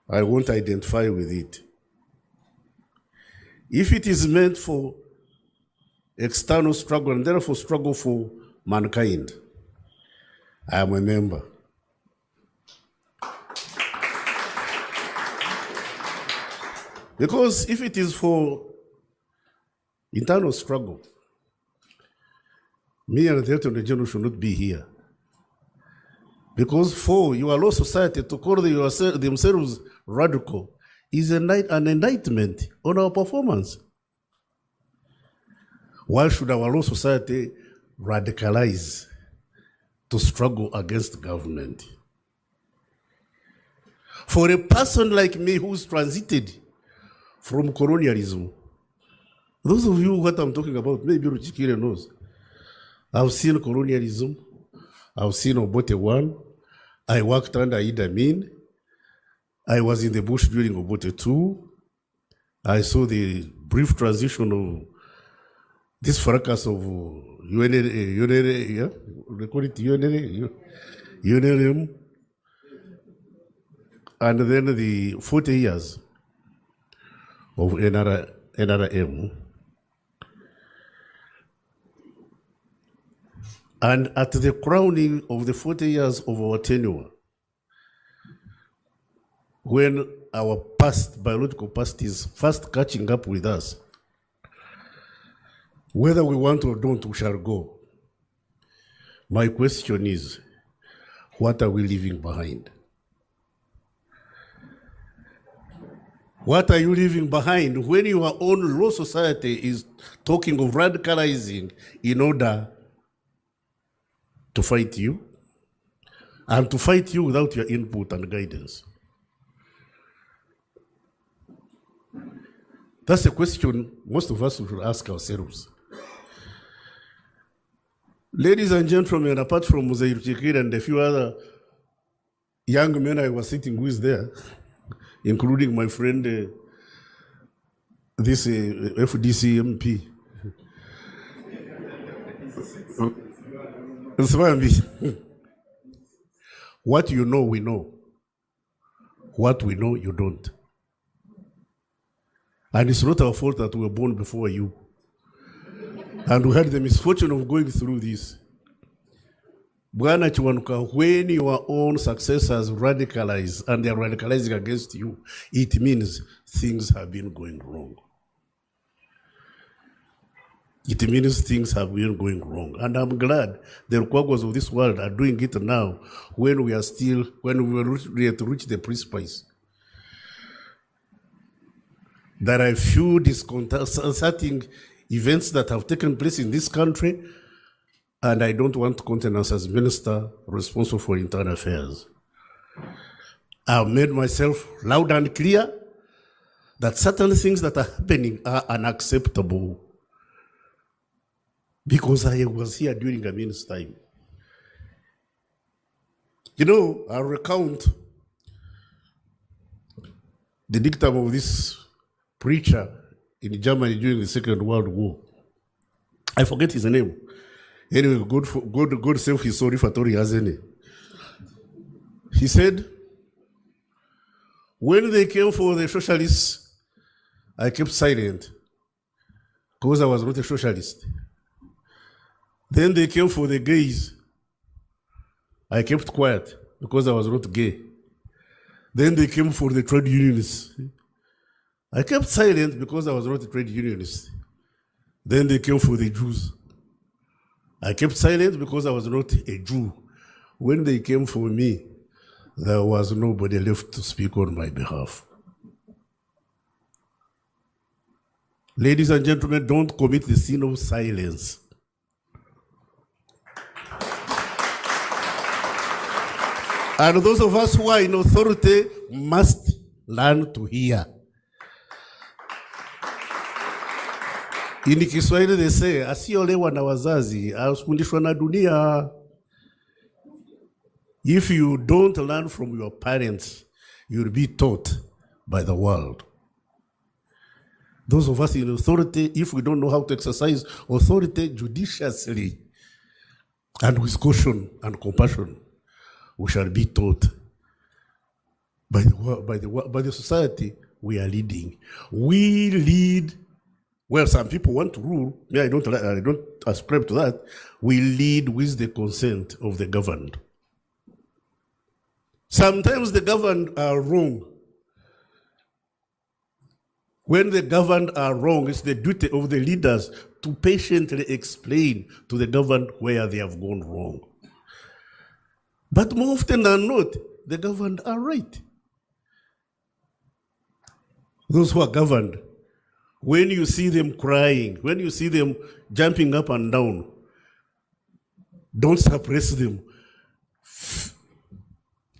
I won't identify with it. If it is meant for external struggle and therefore struggle for mankind, I am a member. Because if it is for internal struggle, me and the Attorney General should not be here. Because for your law society to call themselves radical is an indictment on our performance. Why should our law society radicalize to struggle against government? For a person like me who's transited from colonialism, those of you what I'm talking about, maybe Ruchikire knows. I've seen colonialism. I've seen Obote 1. I worked under Idi Amin. I was in the bush during Obote 2. I saw the brief transition of this fracas of UNRM, and then the 40 years of NRM. And at the crowning of the 40 years of our tenure, when our past, biological past is fast catching up with us, whether we want or don't, we shall go. My question is, what are we leaving behind? What are you leaving behind when your own law society is talking of radicalizing in order to fight you, and to fight you without your input and guidance? That's a question most of us should ask ourselves. Ladies and gentlemen, apart from Muzair Chikir and a few other young men I was sitting with there, including my friend, this FDC MP, what you know, we know. What we know, you don't. And it's not our fault that we were born before you. And we had the misfortune of going through this. Bwana Chiwanuka, when your own successors radicalize and they are radicalizing against you, it means things have been going wrong. It means things have been going wrong. And I'm glad the Rukwagos of this world are doing it now when we reach the precipice. There are a few disconcerting events that have taken place in this country, and I don't want to countenance as minister responsible for internal affairs. I've made myself loud and clear that certain things that are happening are unacceptable. Because I was here during Amin's time. You know, I'll recount the dictum of this preacher in Germany during the Second World War. I forget his name. Anyway, God save his soul if at all he has any. He said, when they came for the socialists, I kept silent because I was not a socialist. Then they came for the gays. I kept quiet because I was not gay. Then they came for the trade unionists. I kept silent because I was not a trade unionist. Then they came for the Jews. I kept silent because I was not a Jew. When they came for me, there was nobody left to speak on my behalf. Ladies and gentlemen, don't commit the sin of silence. And those of us who are in authority must learn to hear. In Kiswahili they say, asiolewa na wazazi, asifundishwa na dunia. If you don't learn from your parents, you'll be taught by the world. Those of us in authority, if we don't know how to exercise authority judiciously and with caution and compassion, we shall be taught by the society we are leading. We lead. Well, some people want to rule. Me, I don't ascribe to that. We lead with the consent of the governed. Sometimes the governed are wrong. When the governed are wrong, it's the duty of the leaders to patiently explain to the governed where they have gone wrong. But more often than not, the governed are right. Those who are governed, when you see them crying, when you see them jumping up and down, don't suppress them.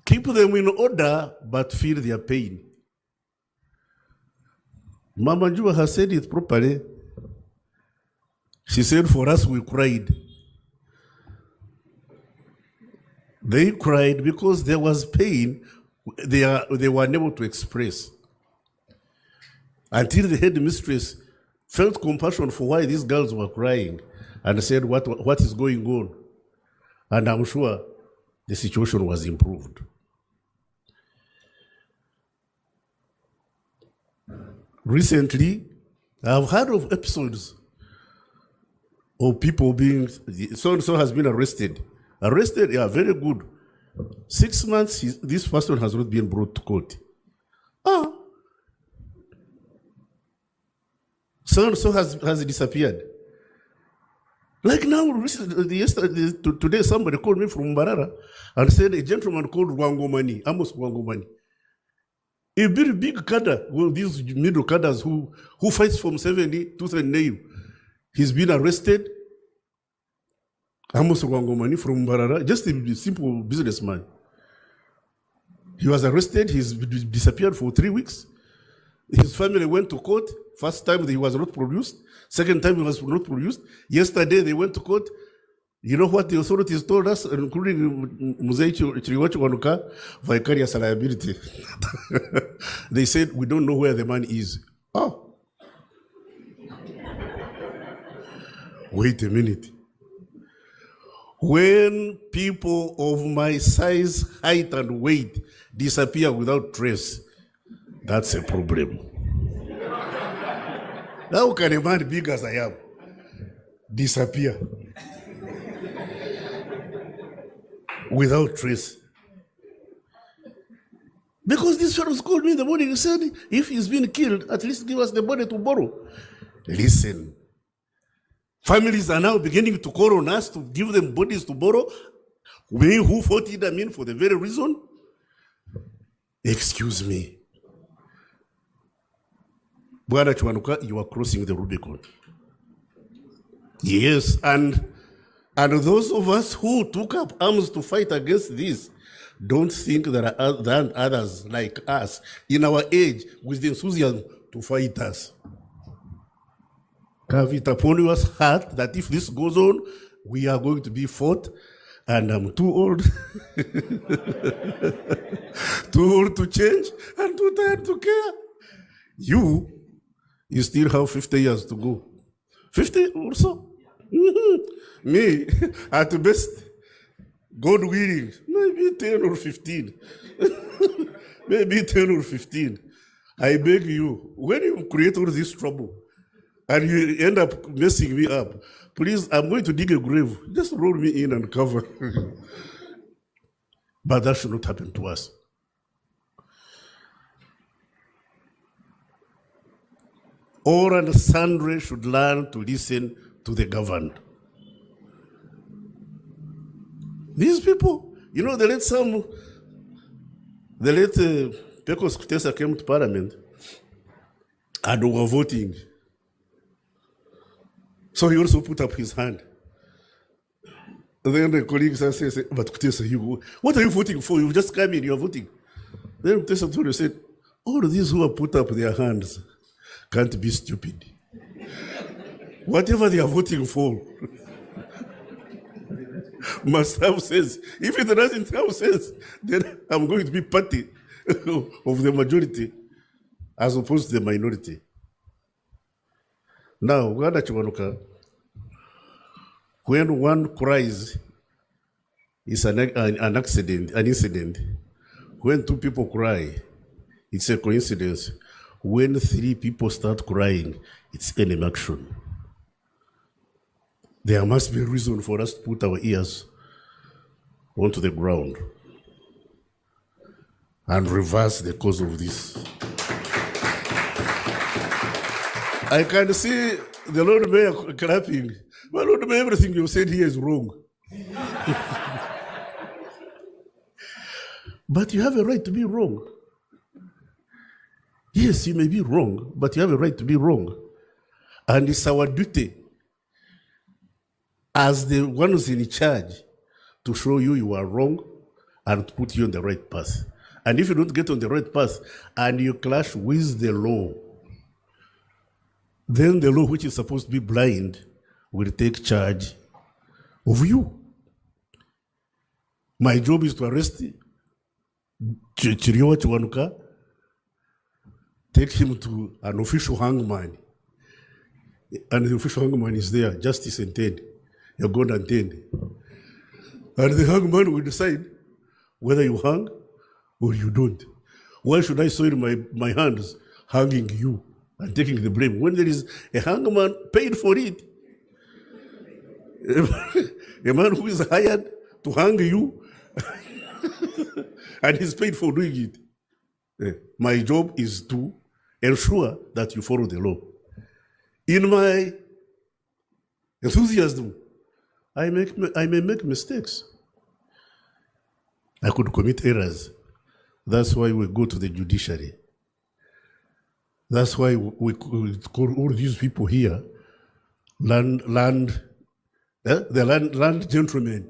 Keep them in order, but feel their pain. Mama Jua has said it properly. She said, for us, we cried. They cried because there was pain they were unable to express. Until the headmistress felt compassion for why these girls were crying and said, what is going on? And I'm sure the situation was improved. Recently, I've heard of episodes of people being, so-and-so has been arrested. Arrested, yeah, very good. 6 months, this person has not been brought to court. So-and-so has disappeared. Like now, today somebody called me from Mbarara and said a gentleman called Wangomani, Amos Wangomani. A very big cadre, well, these middle cadres who fights from 70 to 39. He's been arrested. Amos Wangomani from Mbarara, just a simple businessman. He was arrested, he's disappeared for 3 weeks. His family went to court. First time he was not produced. Second time he was not produced. Yesterday they went to court. You know what the authorities told us, including Muzei Chiriwachi Wanuka, vicarious liability. They said, we don't know where the man is. Oh. Wait a minute. When people of my size, height, and weight disappear without trace, that's a problem. How can a man big as I am disappear without trace? Because this fellow called me in the morning and said, if he's been killed, at least give us the body to borrow. Listen, families are now beginning to call on us to give them bodies to borrow. We who fought Idi Amin for the very reason. Excuse me. Bwana Chwanuka, you are crossing the Rubicon. Yes, and those of us who took up arms to fight against this don't think there are others like us in our age with the enthusiasm to fight us. Have it upon your heart that if this goes on, we are going to be fought, and I'm too old, too old to change and too tired to care. You still have 50 years to go. 50 or so? Mm-hmm. Me, at best, God willing, maybe 10 or 15. Maybe 10 or 15. I beg you, when you create all this trouble and you end up messing me up, please, I'm going to dig a grave. Just roll me in and cover. But that should not happen to us. All and sundry should learn to listen to the governed. These people, you know, the late Pecos Kutesa came to Parliament and were voting. So he also put up his hand. And then the colleagues said, but Kutesa, what are you voting for? You've just come in, you're voting. Then Kutesa said, all of these who have put up their hands can't be stupid. Whatever they are voting for must have sense. If it doesn't have sense, then I'm going to be party of the majority as opposed to the minority. Now, when one cries, it's an incident. When 2 people cry, it's a coincidence. When 3 people start crying, it's enemy action. There must be a reason for us to put our ears onto the ground and reverse the cause of this. I can see the Lord Mayor clapping. But Lord Mayor, everything you said here is wrong. But you have a right to be wrong. Yes, you may be wrong, but you have a right to be wrong. And it's our duty as the ones in charge to show you are wrong and to put you on the right path. And if you don't get on the right path and you clash with the law, then the law, which is supposed to be blind, will take charge of you. My job is to arrest Chiriowa Chiwanuka, take him to an official hangman. And the official hangman is there, justice intended. You're going to attend. And the hangman will decide whether you hang or you don't. Why should I soil my hands hanging you and taking the blame when there is a hangman paid for it? A man who is hired to hang you and he's paid for doing it. My job is to ensure that you follow the law. In my enthusiasm, I may make mistakes. I could commit errors. That's why we go to the judiciary. That's why we call all these people here land gentlemen.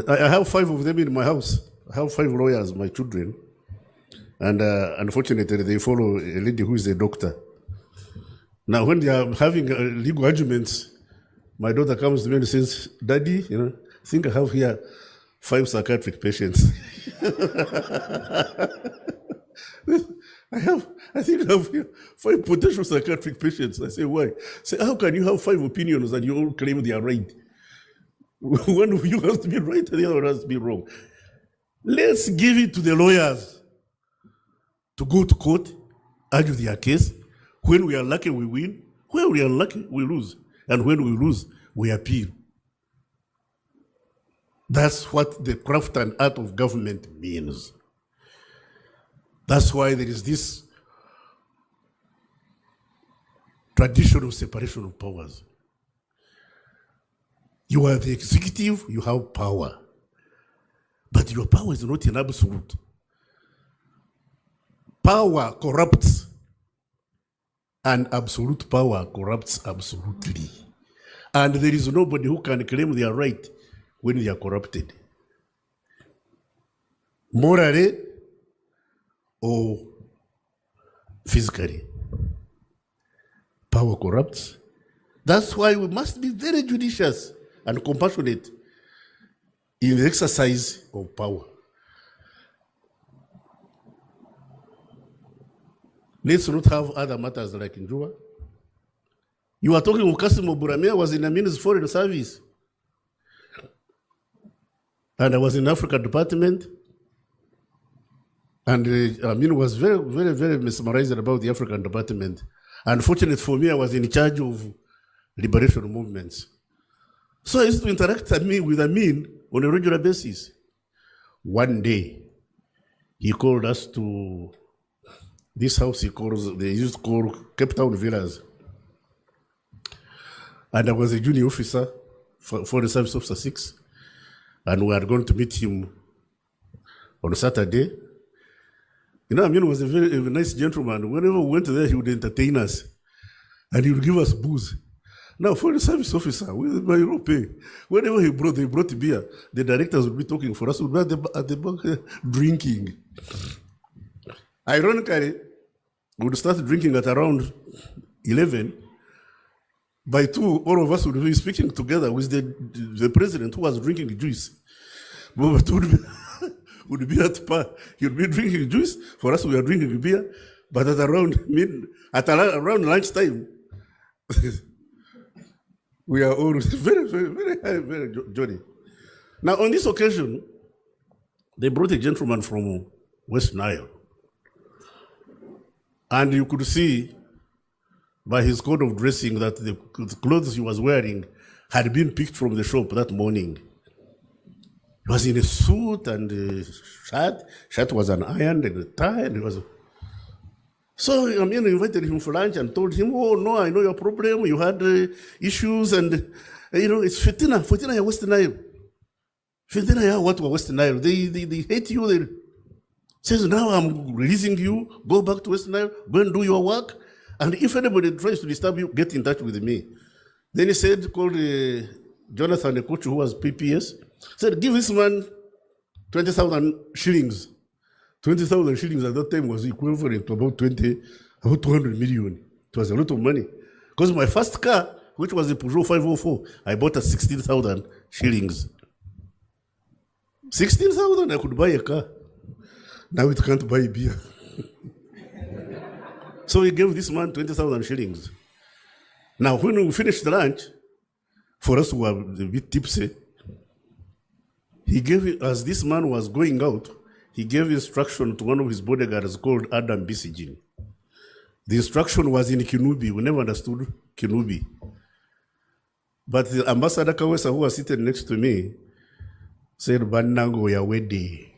I have 5 of them in my house. I have 5 lawyers, my children. And unfortunately, they follow a lady who is a doctor. Now, when they are having legal arguments, my daughter comes to me and says, Daddy, I think I have here 5 psychiatric patients. I think I have here 5 potential psychiatric patients. I say, why? Say, how can you have 5 opinions and you all claim they are right? One of you has to be right and the other has to be wrong. Let's give it to the lawyers to go to court, argue their case. When we are lucky, we win. When we are unlucky, we lose. And when we lose, we appeal. That's what the craft and art of government means. That's why there is this traditional separation of powers. You are the executive, you have power. But your power is not an absolute. Power corrupts, and absolute power corrupts absolutely. And there is nobody who can claim they are right when they are corrupted. Morally or physically. Power corrupts. That's why we must be very judicious and compassionate in the exercise of power. Let's not have other matters like in Juba. You are talking of Kasimo Buramea was in the Ministry Foreign Service. And I was in Africa Department. And Amin was very, very, very mesmerized about the African Department. Unfortunately for me, I was in charge of liberation movements. So I used to interact with Amin on a regular basis. One day, he called us to this house they used to call Cape Town Villas. And I was a junior officer for the Service Officer 6. And we are going to meet him on Saturday. Amin was a very nice gentleman. Whenever we went there, he would entertain us. And he would give us booze. Now, for the service officer, with my pay, whenever they brought beer, the directors would be talking for us, we would be at the back drinking. Ironically, we would start drinking at around 11. By 2, all of us would be speaking together with the president who was drinking juice. But would be at par. He would be drinking juice. For us, we are drinking beer. But at around lunchtime, we are all very, very, very, very jolly. Now, on this occasion, They brought a gentleman from West Nile. And you could see by his code of dressing that the clothes he was wearing had been picked from the shop that morning. He was in a suit and a shirt. Shirt was an iron and a tie. And he was. So Aminu invited him for lunch and told him, "Oh no, I know your problem. You had issues, and it's fitina. Fitina ya West Nile. Fitina ya watu wa West Nile. They hate you. They says now I'm releasing you. Go back to West Nile. Go and do your work. And if anybody tries to disturb you, get in touch with me." Then he said, called Jonathan, a coach who was PPS, said, "Give this man 20,000 shillings. 20,000 shillings at that time was equivalent to about 200 million. It was a lot of money. Because my first car, which was a Peugeot 504, I bought at 16,000 shillings. 16,000, I could buy a car. Now it can't buy beer." So he gave this man 20,000 shillings. Now, when we finished the lunch, for us who were a bit tipsy, he gave, as this man was going out, he gave instruction to one of his bodyguards called Adam Bisijin. The instruction was in Kinubi. We never understood Kinubi. But the Ambassador Kawesa, who was sitting next to me, said, "Banango ya wedi."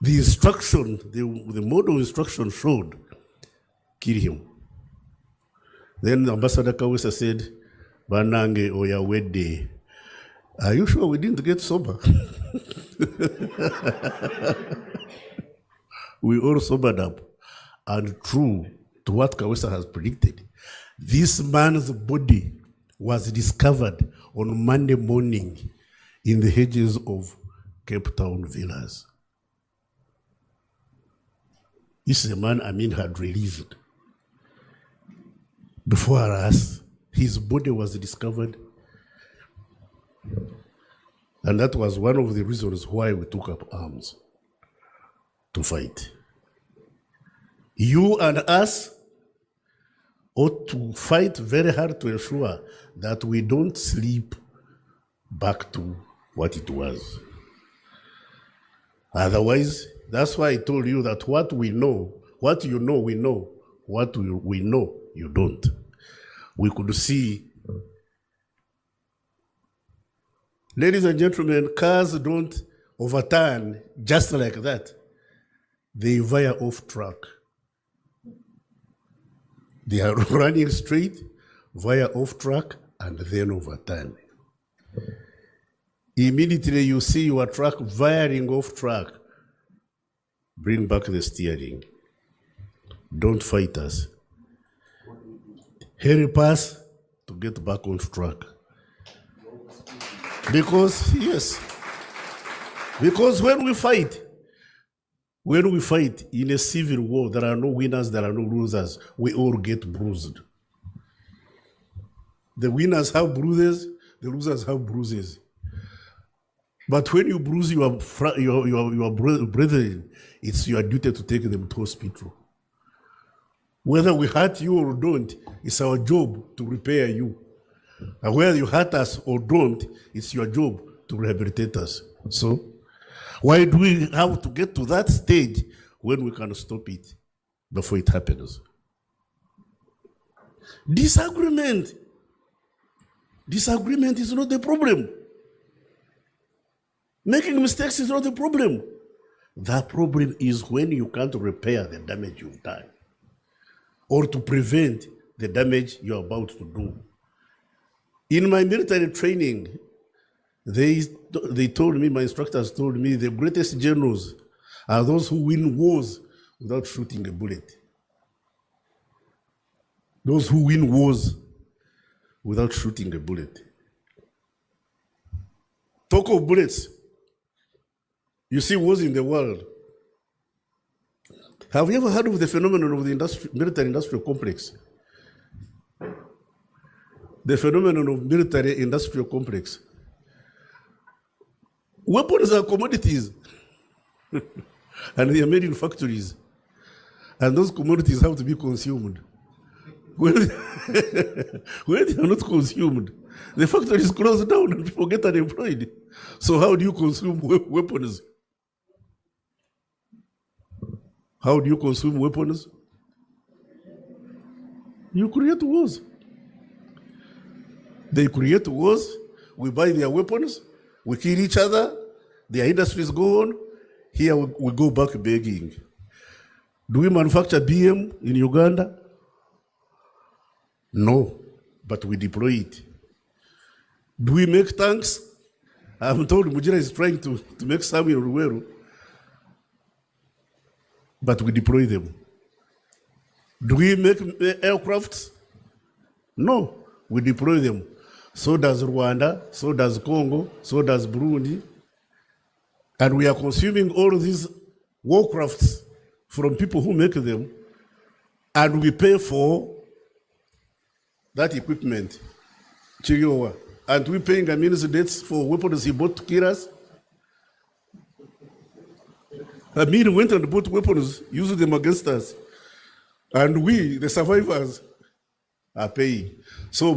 The instruction, the mode of instruction showed, kill him. Then Ambassador Kawesa said, "Banange oya wedi." Are you sure we didn't get sober? We all sobered up. And true to what Kawesa has predicted, this man's body was discovered on Monday morning in the hedges of Cape Town villas. This is a man Amin had released. Before us, his body was discovered. And that was one of the reasons why we took up arms to fight. You and us ought to fight very hard to ensure that we don't slip back to what it was. Otherwise, that's why I told you that what we know, what you know, we know. What we know, you don't. We could see, ladies and gentlemen, cars don't overturn just like that. They veer off track. They are running straight, veer off track, and then overturn. Immediately you see your truck veering off track. Bring back the steering. Don't fight us. Help us to get back on track. Because, yes, because when we fight in a civil war, there are no winners, there are no losers. We all get bruised. The winners have bruises, the losers have bruises. But when you bruise your brethren, it's your duty to take them to hospital. Whether we hurt you or don't, it's our job to repair you. And whether you hurt us or don't, it's your job to rehabilitate us. So, why do we have to get to that stage when we can stop it before it happens? Disagreement is not the problem. Making mistakes is not the problem. The problem is when you can't repair the damage you've done or to prevent the damage you're about to do. In my military training, they told me, my instructors told me, the greatest generals are those who win wars without shooting a bullet. Those who win wars without shooting a bullet. Talk of bullets. You see wars in the world. Have you ever heard of the phenomenon of the military-industrial complex? The phenomenon of military-industrial complex. Weapons are commodities, and they are made in factories. And those commodities have to be consumed. when, when they are not consumed, the factory is closed down and people get unemployed. So how do you consume weapons? How do you consume weapons? You create wars. They create wars, we buy their weapons, we kill each other, their industries go on, here we go back begging. Do we manufacture BM in Uganda? No, but we deploy it. Do we make tanks? I'm told Mujira is trying to make some in Ruweru, but we deploy them. Do we make aircrafts? No, we deploy them. So does Rwanda, so does Congo, so does Burundi. And we are consuming all these warcrafts from people who make them, and we pay for that equipment. Chiriowa. And we paying Amin's debts for weapons he bought to kill us. Amin went and bought weapons, used them against us. And we, the survivors, are paying. So